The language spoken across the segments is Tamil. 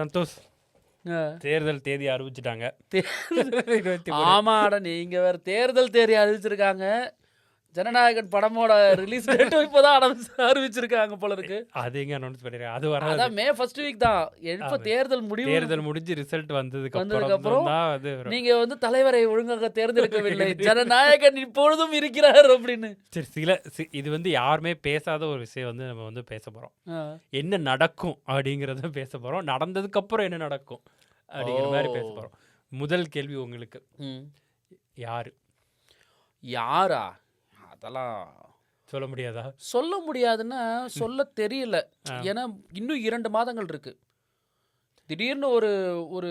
சந்தோஷ், ஆ. தேர்தல் தேதி அறிவிச்சிட்டாங்க. ஆமாடா, நீங்க வேற தேர்தல் தேதி அறிவிச்சிருக்காங்க. ஜனநாயகன் படமோட ரிலீஸ் டேட் இப்போதான் அறிவிச்சிருக்காங்க போல இருக்கு. அது எங்க அனௌன்ஸ் பண்ணிருக்காங்க? அது வராது. அதான் மே ஃபர்ஸ்ட் வீக் தான். எப்ப தேர்தல் தேர்தல் முடிஞ்சு ரிசல்ட் வந்ததுக்கு வந்ததுக்கு அப்புறம் அப்புறம் தான் அது வரும். நீங்க வந்து தலைவரை ஒழுங்காக தேர்ந்தெடுக்கவில்லை, ஜனநாயகன் இப்பொழுதும் இருக்கிறார் அப்படின்னு. சரி, இது வந்து யாருமே பேசாத ஒரு விஷயம் வந்து நம்ம வந்து பேச போறோம். என்ன நடக்கும் அப்படிங்கறத பேச போறோம். நடந்ததுக்கு அப்புறம் என்ன நடக்கும் அப்படிங்கிற மாதிரி பேச போறோம். முதல் கேள்வி உங்களுக்கு, யாரா? அதெல்லாம் சொல்ல முடியாதா? சொல்ல முடியாதுன்னா சொல்ல தெரியல. ஏன்னா இன்னும் 2 மாதங்கள் இருக்கு. திடீர்னு ஒரு ஒரு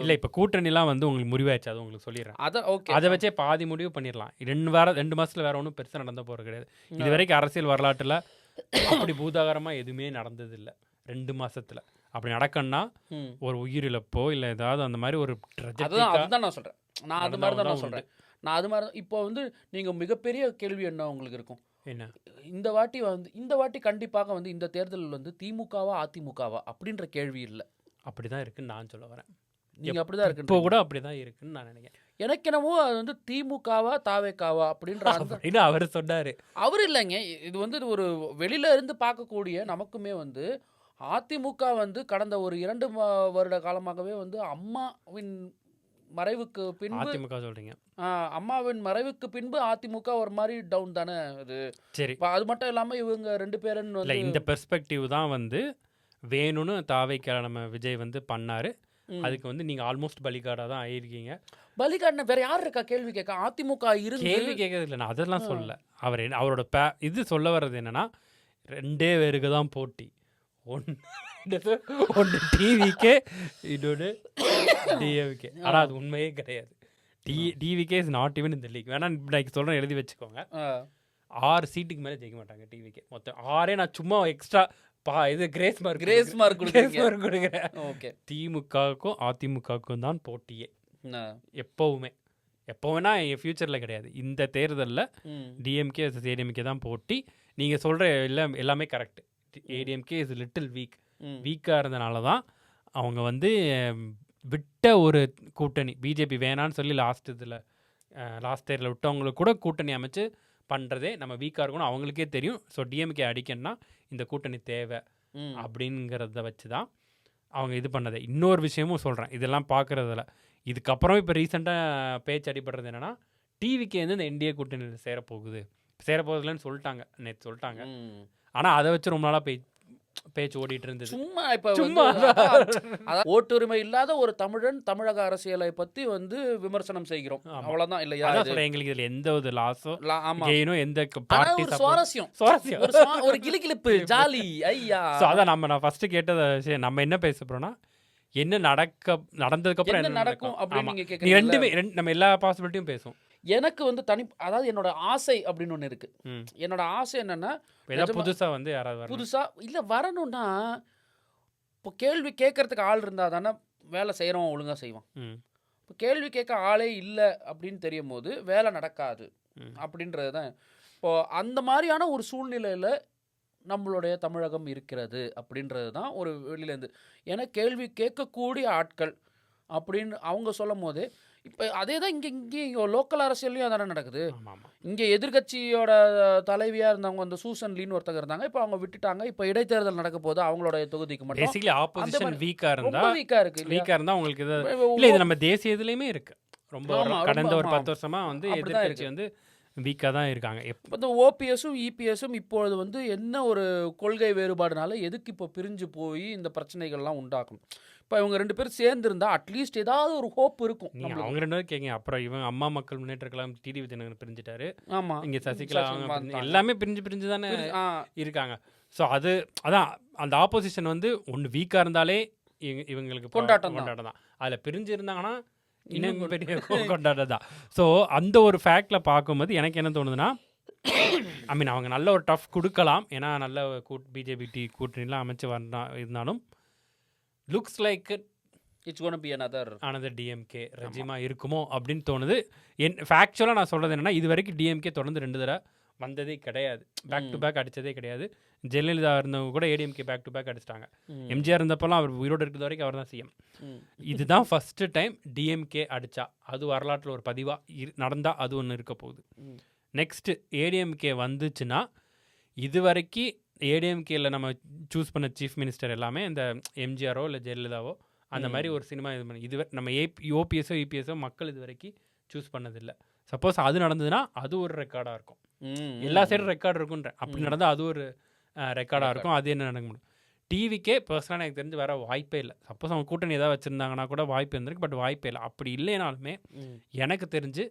இல்ல, இப்ப கூட்டணிலாம் வந்து உங்களுக்கு முடிவாயிடுச்சு, அது உங்களுக்கு சொல்லிடுறேன். அதான் ஓகே. அதை வச்சே பாதி முடிவு பண்ணிடலாம். 2 மாசத்துல வேற ஒன்றும் பெருசா நடந்த போறது கிடையாது. இது வரைக்கும் அரசியல் வரலாற்றுல அப்படி பூதாகரமா எதுவுமே நடந்தது இல்லை. 2 மாசத்துல அப்படி நடக்கணும்னா ஒரு உயிரிழப்போ இல்லை ஏதாவது அந்த மாதிரி ஒரு அதுதான் நான் சொல்றேன். நான் அது மாதிரி தான் நான் சொல்றேன். நான் அது மாதிரி இப்போ வந்து நீங்கள் மிகப்பெரிய கேள்வி என்ன உங்களுக்கு இருக்கும்? என்ன இந்த வாட்டி கண்டிப்பாக வந்து இந்த தேர்தல் வந்து திமுகவா அதிமுகவா அப்படின்ற கேள்வி இல்லை. அப்படிதான் இருக்குன்னு நான் சொல்ல வரேன். நீங்கள் அப்படிதான் இருக்கு, இப்போ கூட அப்படிதான் இருக்குன்னு நான் நினைக்கிறேன். எனக்கு என்னவோ அது வந்து திமுகவா தாவேக்காவா அப்படின்ற அவர் சொன்னாரு. அவர் இல்லைங்க, இது வந்து ஒரு வெளியில இருந்து பார்க்கக்கூடிய நமக்குமே வந்து அதிமுக வந்து கடந்த ஒரு 2 வருட காலமாகவே வந்து அம்மாவின் மறைவுக்கு பின்பு அதிமுக சொல்றீங்க. அம்மாவின் மறைவுக்கு பின்பு அதிமுக ஒரு மாதிரி டவுன் தானே அது. சரி, அது மட்டும் இல்லாம இவங்க 2 பேரும் இல்லை, இந்த பெர்ஸ்பெக்டிவ் தான் வந்து வேணும்னு தாவைக்கு நம்ம விஜய் வந்து பண்ணாரு. அதுக்கு வந்து நீங்க ஆல்மோஸ்ட் பலிகாடா தான் ஆயிருக்கீங்க. பலிகாட்னா வேற யார் இருக்கா கேள்வி கேட்க? அதிமுக இருந்து கேள்வி கேட்கறது இல்லை, நான் அதெல்லாம் சொல்லல. அவரோட இது சொல்ல வர்றது என்னன்னா, 2 பேருக்கு தான் போட்டி. ஒன்று டிவிக்கே, இன்னொன்று டிஎம்கே. ஆனால் அது உண்மையே கிடையாது. டிவிகே இஸ் நாட் ஈவன் இந்த லீக். வேணா நான் சொல்கிறேன், எழுதி வச்சுக்கோங்க. 6 சீட்டுக்கு மேலே ஜெயிக்க மாட்டாங்க டிவிக்கே. மொத்தம் 6. நான் சும்மா எக்ஸ்ட்ரா இது கிரேஸ் மார்க் கொடுக்குறேன். ஓகே, திமுகவுக்கும் அதிமுகவுக்கும் தான் போட்டியே எப்போவுமே ஃபியூச்சரில் கிடையாது. இந்த தேர்தலில் டிஎம்கே ஏடிஎம்கே தான் போட்டி. நீங்கள் சொல்கிற எல்லாமே கரெக்ட். ஏடிஎம்கே இஸ் லிட்டில் வீக்காக இருந்தனால தான் அவங்க வந்து விட்ட ஒரு கூட்டணி, பிஜேபி வேணான்னு சொல்லி லாஸ்ட் தேர்தலில் விட்டவங்களுக்கு கூட கூட்டணி அமைச்சு பண்ணுறதே நம்ம வீக்காக இருக்கணும் அவங்களுக்கே தெரியும். ஸோ டிஎம்கே அடிக்கணும்னா இந்த கூட்டணி தேவை அப்படிங்கிறத வச்சு தான் அவங்க இது பண்ணதை. இன்னொரு விஷயமும் சொல்கிறேன், இதெல்லாம் பார்க்குறதில்ல. இதுக்கப்புறம் இப்போ ரீசெண்டாக பேச்சு அடிப்படுறது என்னென்னா, டிவிக்கே வந்து இந்த என்டிஏ கூட்டணியில் சேரப்போகுதுலன்னு சொல்லிட்டாங்க, நேற்று சொல்லிட்டாங்க. ஆனால் அதை வச்சு ரொம்ப நாளாக பேச்சு ஓடிட்டு இருந்தது. சும்மா ஓட்டுரிமை இல்லாத ஒரு தமிழன் தமிழக அரசியலை பத்தி வந்து விமர்சனம் செய்கிறோம், அவ்வளவுதான். இல்லையா? எங்களுக்கு இதுல எந்த ஒரு லாஸோ கெயினோ எந்த பார்ட்டி சுவாரஸ்யம் ஒரு கிளிகிளிப்பு ஜாலி ஐயா. அதான் நான் ஃபர்ஸ்ட் கேட்டத விஷயம். நம்ம என்ன பேச போறோம்னா, என்ன நடந்ததுக்கு அப்புறம் என்ன நடக்கும் அப்படின்னு நீங்க கேக்குறீங்க. நம்ம எல்லா பாசிபிலிட்டியும் பேசுவோம். எனக்கு வந்து அதாவது என்னோட ஆசை அப்படின்னு ஒன்று இருக்கு. என்னோட ஆசை என்னன்னா, புதுசா வந்து யாராவது புதுசா இல்ல வரணும்னா, இப்போ கேள்வி கேட்கறதுக்கு ஆள் இருந்தா தானே வேலை செய்யறவன் ஒழுங்கா செய்வான். இப்போ கேள்வி கேட்க ஆளே இல்லை அப்படின்னு தெரியும் போது வேலை நடக்காது அப்படின்றது தான். இப்போ அந்த மாதிரியான ஒரு சூழ்நிலையில நம்மளுடைய தமிழகம் இருக்கிறது அப்படின்றது தான் ஒரு வெளியிலேருந்து. ஏன்னா கேள்வி கேட்கக்கூடிய ஆட்கள் அப்படின்னு அவங்க சொல்லும் போது, இப்போ அதே தான் இங்கே லோக்கல் அரசியல்லையும் அதானே நடக்குது. இங்கே எதிர்கட்சியோட தலைவியாக இருந்தவங்க அந்த சூசன் லீன்னு ஒருத்தங்க இருந்தாங்க, இப்போ அவங்க விட்டுட்டாங்க. இப்போ இடைத்தேர்தல் நடக்க போது அவங்களோட தொகுதிக்கு மட்டும் ஆப்போசிஷன் வீக்காக இருந்தால் உங்களுக்கு இது நம்ம தேசிய இதுலேயுமே இருக்கு. ரொம்ப கடந்த ஒரு 10 வருஷமா வந்து எதிர்கட்சி வந்து வீக்காக தான் இருக்காங்க. இப்போ ஓபிஎஸும் இபிஎஸும் இப்பொழுது வந்து என்ன ஒரு கொள்கை வேறுபாடுனால எதுக்கு இப்போ பிரிஞ்சு போய் இந்த பிரச்சனைகள்லாம் உண்டாக்கும்? இப்போ இவங்க 2 பேரும் சேர்ந்துருந்தா அட்லீஸ்ட் ஏதாவது ஒரு ஹோப் இருக்கும். அவங்க 2 பேரும் கேட்க. அப்புறம் இவங்க அம்மா மக்கள் முன்னேற்ற கழகம் டிடி விஜயநகர் பிரிஞ்சுட்டாரு. ஆமாம், இங்கே சசிகலா எல்லாமே பிரிஞ்சு தானே இருக்காங்க. ஸோ அதான் அந்த ஆப்போசிஷன் வந்து ஒன்று வீக்காக இருந்தாலே இவங்களுக்கு கொண்டாட்டம் தான். அதில் பிரிஞ்சு இருந்தாங்கன்னா இன்னும் பெரிய கொண்டாட்டம் தான். ஸோ அந்த ஒரு ஃபேக்டில் பார்க்கும்போது எனக்கு என்ன தோணுதுன்னா, அவங்க நல்ல ஒரு டஃப் கொடுக்கலாம். ஏன்னா நல்ல பிஜேபி கூட்டணிலாம் அமைச்சு இருந்தாலும் looks like it's gonna be another DMK ரெஜிமா இருக்குமோ அப்படின்னு தோணுது. ஃபேக்சுவலாக நான் சொல்கிறது என்னென்னா, இது வரைக்கும் டிஎம்கே தொடர்ந்து 2 தடவை வந்ததே கிடையாது. பேக் டு பேக் அடித்ததே கிடையாது. ஜெயலலிதா இருந்தவங்க கூட ஏடிஎம்கே பேக் டு பேக் அடிச்சிட்டாங்க. எம்ஜிஆர் இருந்தப்பெல்லாம் அவர் உயிரோடு இருக்கிற வரைக்கும் அவர் தான் சிஎம். இதுதான் ஃபஸ்ட்டு டைம் டிஎம்கே அடித்தா. அது வரலாற்றில் ஒரு பதிவாக நடந்தால் அது ஒன்று இருக்க போகுது. நெக்ஸ்ட்டு ஏடிஎம்கே வந்துச்சுன்னா இது வரைக்கும் ஏடிஎம்கேல நம்ம சூஸ் பண்ண சீஃப் மினிஸ்டர் எல்லாமே இந்த எம்ஜிஆரோ இல்லை ஜெயலலிதாவோ அந்த மாதிரி ஒரு சினிமா இது பண்ணி இது நம்ம ஓபிஎஸ்ஓ இபிஎஸ்ஓ மக்கள் இது வரைக்கும் சூஸ் பண்ணதில்லை. சப்போஸ் அது நடந்ததுன்னா அது ஒரு ரெக்கார்டாக இருக்கும். எல்லா சைடும் ரெக்கார்டு இருக்குன்ற அப்படி நடந்தால் அது ஒரு ரெக்கார்டாக இருக்கும். அது என்ன நடக்க முடியும். டிவிக்கே பர்சனலாக எனக்கு தெரிஞ்சு வேறு வாய்ப்பே இல்லை. சப்போஸ் அவங்க கூட்டணி ஏதாவது வச்சுருந்தாங்கன்னா கூட வாய்ப்பு இருந்திருக்கு. பட் வாய்ப்பே இல்லை. அப்படி இல்லைனாலுமே எனக்கு தெரிஞ்சு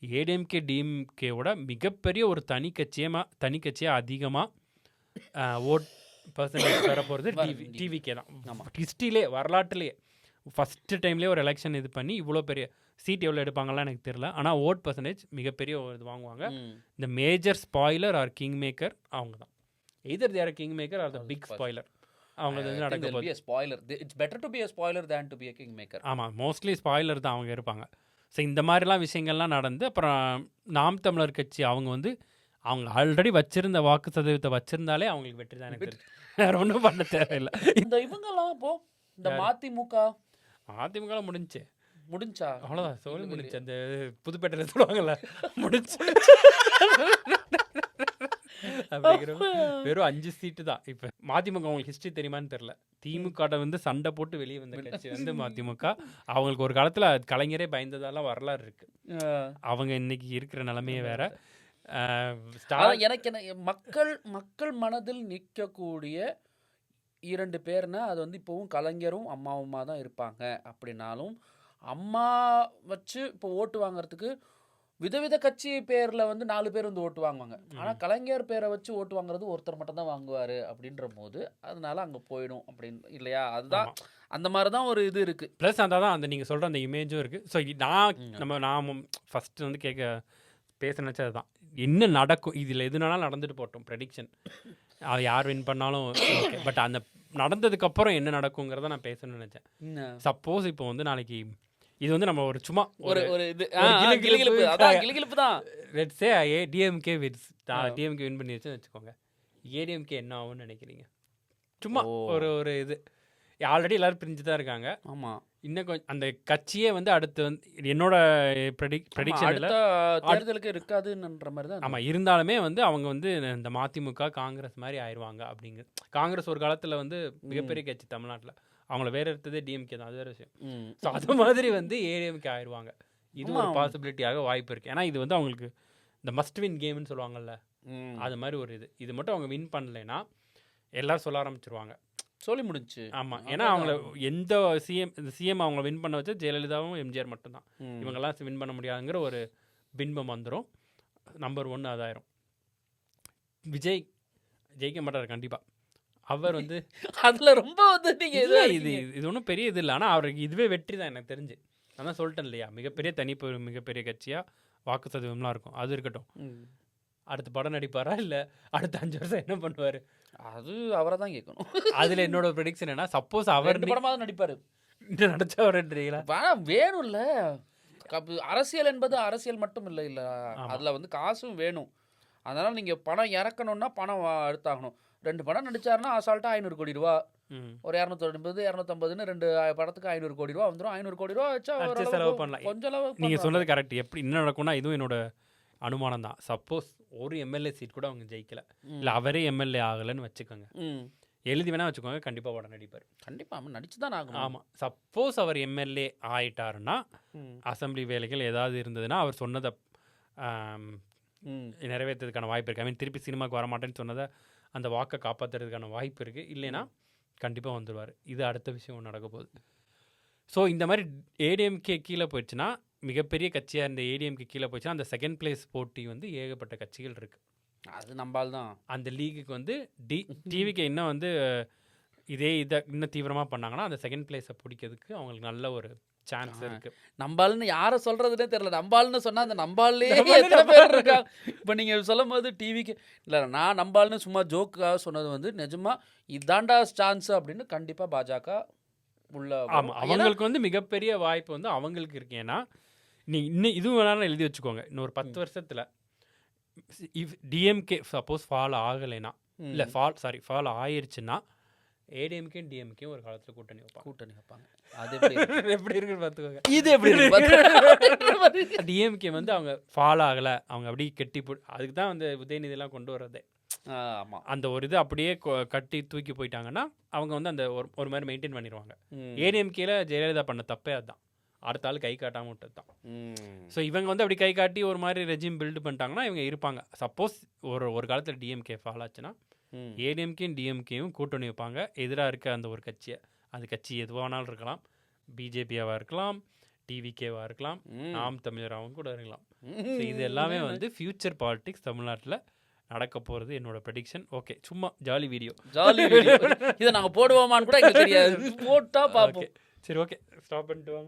ஏடிஎம்கே டிஎம்கேவோட மிகப்பெரிய ஒரு தனி கட்சியாக அதிகமாக ஓட் பர்சன்டேஜ் பெற போகிறது டிவிக்கே தான். ஹிஸ்ட்ரியிலே வரலாற்றுலேயே ஃபஸ்ட்டு டைம்லேயே ஒரு எலெக்ஷன் இது பண்ணி இவ்வளோ பெரிய சீட் எவ்வளோ எடுப்பாங்கலாம் எனக்கு தெரியல. ஆனால் ஓட் பர்சன்டேஜ் மிகப்பெரிய ஒரு இது வாங்குவாங்க. இந்த major spoiler or king maker அவங்க தான். Either they're king maker or the big spoiler. அவங்க வந்து நடக்க போகுது. It's better to be a spoiler than to be a king maker. ஆமாம், மோஸ்ட்லி ஸ்பாய்லர் தான் அவங்க இருப்பாங்க. ஸோ இந்த மாதிரிலாம் விஷயங்கள்லாம் நடந்து அப்புறம் நாம் தமிழர் கட்சி அவங்க ஆல்ரெடி வச்சிருந்த வாக்கு சதவீதத்தை வச்சிருந்தாலே அவங்களுக்கு வெற்றி தான். எனக்கு வேற ஒன்றும் பண்ண தேவையில்லை. இந்த இவங்கெல்லாம் இப்போ இந்த அதிமுக முடிஞ்சா அவ்வளோதான் சொல்லி முடிச்சு. அந்த புதுப்பேட்டையில் சொல்லுவாங்கல்ல முடிச்சு அப்படிங்கிற வெறும் 5 சீட்டு தான். இப்போ மதிமுக அவங்களுக்கு ஹிஸ்ட்ரி தெரியுமான்னு தெரியல. திமுக வந்து சண்டை போட்டு வெளியே வந்த கட்சி வந்து மதிமுக. அவங்களுக்கு ஒரு காலத்தில் கலைஞரே பயந்ததாலாம் வரலாறு இருக்கு. அவங்க இன்னைக்கு இருக்கிற நிலைமையே வேற. எனக்கு மக்கள் மனதில் நிற்கக்கூடிய 2 பேர்னா அது வந்து இப்போவும் கலைஞரும் அம்மாவுமா தான் இருப்பாங்க. அப்படின்னாலும் அம்மா வச்சு இப்போ ஓட்டு வாங்குறதுக்கு விதவித கட்சி பேரில் வந்து 4 பேர் வந்து ஓட்டு வாங்குவாங்க. ஆனால் கலைஞர் பேரை வச்சு ஓட்டு வாங்குறது ஒருத்தர் மட்டும் தான் வாங்குவார். அப்படின்ற போது அதனால அங்கே போயிடும் அப்படின்னு இல்லையா? அதுதான் அந்த மாதிரி தான் ஒரு இது இருக்குது. ப்ளஸ் அதான் அந்த நீங்கள் சொல்கிற அந்த இமேஜும் இருக்குது. ஸோ நான் ஃபஸ்ட்டு வந்து பேச நினச்சது தான் என்ன நடக்கும் இதில். எதுனாலும் நடந்துட்டு போட்டோம் ப்ரெடிக்ஷன். அது யார் வின் பண்ணாலும் ஓகே. பட் அந்த நடந்ததுக்கப்புறம் என்ன நடக்குங்கிறத நான் பேசணும்னு நினச்சேன். சப்போஸ் இப்போ வந்து நாளைக்கு இது வந்து நம்ம ஒரு சும்மா ஒரு இது கிளிகிளிப்பு தான். லெட்ஸ் சே டிஎம்கே வின் பண்ணிடுச்சுன்னு வச்சுக்கோங்க. ஏடிஎம்கே என்ன ஆகும்னு நினைக்கிறீங்க? சும்மா ஒரு இது ஆல்ரெடி எல்லாரும் பிரிஞ்சு தான் இருக்காங்க. ஆமாம், இன்னும் கொஞ்சம் அந்த கட்சியே வந்து அடுத்து வந்து என்னோட ப்ரெடிக்ஷனில் தேர்தலுக்கு இருக்காதுன்ற மாதிரி தான். ஆமாம், இருந்தாலுமே வந்து அவங்க வந்து இந்த மதிமுக காங்கிரஸ் மாதிரி ஆயிடுவாங்க அப்படிங்கிற. காங்கிரஸ் ஒரு காலத்தில் வந்து மிகப்பெரிய கட்சி தமிழ்நாட்டில். அவங்கள வேற எடுத்ததே டிஎம்கே தான். அது வேறு விஷயம். ஸோ அது மாதிரி வந்து ஏடிஎம்கே ஆயிடுவாங்க. இது ஒரு பாசிபிலிட்டியாக வாய்ப்பு இருக்குது. ஏன்னா இது வந்து அவங்களுக்கு இந்த மஸ்ட் வின் கேம்னு சொல்லுவாங்கல்ல, அது மாதிரி ஒரு இது மட்டும் அவங்க வின் பண்ணலைன்னா எல்லாரும் சொல்ல ஆரம்பிச்சிருவாங்க. சொல்லி முடிஞ்சு. ஆமாம், ஏன்னா அவங்கள எந்த சிஎம் அவங்கள வின் பண்ண வச்சா ஜெயலலிதாவும் எம்ஜிஆர் மட்டும்தான். இவங்கெல்லாம் வின் பண்ண முடியாதுங்கிற ஒரு பின்பம் வந்துடும். நம்பர் 1 அதாயிரும். விஜய் ஜெயிக்க மாட்டார் கண்டிப்பாக. அவர் வந்து அதில் ரொம்ப வந்து நீங்கள் இது ஒன்றும் பெரிய இது இல்லை. ஆனால் அவருக்கு இதுவே வெற்றி தான் எனக்கு தெரிஞ்சு. நான் தான் சொல்லிட்டேன் இல்லையா, மிகப்பெரிய கட்சியாக வாக்கு சதவீதம்லாம் இருக்கும். அது இருக்கட்டும். அடுத்த படம் நடிப்பாரா இல்லை அடுத்த 5 வருஷம் என்ன பண்ணுவார்? அது அவரை தான் கேட்கணும். அதில் என்னோட ப்ரெடிக்ஷன் என்ன, சப்போஸ் அவர் படமாக நடிப்பார் நடிச்சவர்ன்றீங்களா? வேணும்ல, அரசியல் என்பது அரசியல் மட்டும் இல்லை. அதில் வந்து காசும் வேணும். அதனால் நீங்கள் பணம் இறக்கணும்னா பணம் எடுத்தாகணும். 2 படம் நடிச்சாருன்னா அசால்ட்டாக 500 கோடி ரூபா, ஒரு 250 250ன்னு 2 படத்துக்கு 500 கோடி ரூபா வந்துடும். 500 கோடி ரூபா வச்சா செலவு பண்ணலாம். கொஞ்சம் அளவு. நீங்கள் சொன்னது கரெக்ட். எப்படி என்ன நடக்கும்னா, இதுவும் என்னோட அனுமானம் தான். சப்போஸ் ஒரு எம்எல்ஏ சீட் கூட அவங்க ஜெயிக்கல, இல்லை அவரே எம்எல்ஏ ஆகலைன்னு வச்சுக்கோங்க, எழுதி வேணா வச்சுக்கோங்க, கண்டிப்பாக படம் நடிப்பார். கண்டிப்பாக நடிச்சு தான் ஆகணும். ஆமாம், சப்போஸ் அவர் எம்எல்ஏ ஆயிட்டாருன்னா அசம்பிளி வேலைகள் ஏதாவது இருந்ததுன்னா அவர் சொன்னதை நிறைவேற்றதுக்கான வாய்ப்பு இருக்குது. ஐ மீன் திருப்பி சினிமாவுக்கு வரமாட்டேன்னு சொன்னதை அந்த வாக்கை காப்பாற்றுறதுக்கான வாய்ப்பு இருக்குது. இல்லைன்னா கண்டிப்பாக வந்துடுவார். இது அடுத்த விஷயம் நடக்க போகுது. ஸோ இந்த மாதிரி ஏடிஎம்கே கீழே போயிடுச்சுன்னா, மிகப்பெரிய கட்சியாக இருந்த ஏடிஎம்கே கீழே போயிடுச்சுன்னா, அந்த செகண்ட் பிளேஸ் போட்டி வந்து ஏகப்பட்ட கட்சிகள் இருக்குது. அது நம்பால் தான். அந்த லீகுக்கு வந்து டிவிக்கு இன்னும் வந்து இதை இன்னும் தீவிரமாக பண்ணாங்கன்னா அந்த செகண்ட் பிளேஸை பிடிக்கிறதுக்கு அவங்களுக்கு நல்ல ஒரு சான்ஸ் இருக்கு. நம்பால்னு யாரை சொல்றதுன்னே தெரியல. நம்பால்னு சொன்னா அந்த நம்பாலே எத்தனை பேர் இருக்காங்க. இப்போ நீங்க சொல்லும் போது டிவிக்கு இல்லை, நான் நம்பால்னு சும்மா ஜோக்காக சொன்னது வந்து நிஜமா இதாண்டா சான்ஸ் அப்படின்னு கண்டிப்பா பாஜக உள்ள. ஆமாம், அவங்களுக்கு வந்து மிகப்பெரிய வாய்ப்பு வந்து அவங்களுக்கு இருக்கு. ஏன்னா நீ இன்னும் இதுவும் வேணாலும் எழுதி வச்சுக்கோங்க, இன்னொரு 10 வருஷத்துல இஃப் டிஎம்கே சப்போஸ் ஃபால் ஆகலைன்னா இல்லை ஃபால் ஆயிருச்சுன்னா ஏடிஎம்கே டிஎம்கே ஒரு காலத்தில் கூட்டணி வைப்பாங்க. அது எப்படி இருக்குன்னு பார்த்துக்கோங்க. இது எப்படி டிஎம்கே வந்து அவங்க ஃபால் ஆகலை, அவங்க அப்படியே கட்டி அதுக்கு தான் வந்து உதயநிதியெல்லாம் கொண்டு வர்றதே. ஆமாம், அந்த ஒரு இது அப்படியே கட்டி தூக்கி போயிட்டாங்கன்னா அவங்க வந்து அந்த ஒரு மாதிரி மெயின்டைன் பண்ணிடுவாங்க. ஏடிஎம்கேல ஜெயலலிதா பண்ண தப்பே அதுதான், அடுத்த ஆள் கை காட்டாமல் விட்டது தான். ஸோ இவங்க வந்து அப்படி கை காட்டி ஒரு மாதிரி ரெஜிம் பில்டு பண்ணிட்டாங்கன்னா இவங்க இருப்பாங்க. சப்போஸ் ஒரு காலத்தில் டிஎம்கே ஃபால் ஆச்சுன்னா ஏடிஎம்கேயும் டிஎம்கேயும் கூட்டணி வைப்பாங்க எதிராக இருக்க அந்த ஒரு கட்சியை. அது கட்சி எதுவானாலும் இருக்கலாம், பிஜேபியாவாக இருக்கலாம், டிவிகேவாக இருக்கலாம், நாம் தமிழராகவும் கூட இருக்கலாம். ஸோ இது எல்லாமே வந்து ஃபியூச்சர் பாலிடிக்ஸ் தமிழ்நாட்டில் நடக்க போகிறது என்னோட ப்ரெடிக்ஷன். ஓகே, சும்மா ஜாலி வீடியோ இதை நாங்கள் போடுவோமான்னு கூட எங்களுக்கு தெரியாது, போட்டால் பார்ப்போம். சரி, ஓகே, ஸ்டாப் பண்ணிட்டு வாங்க.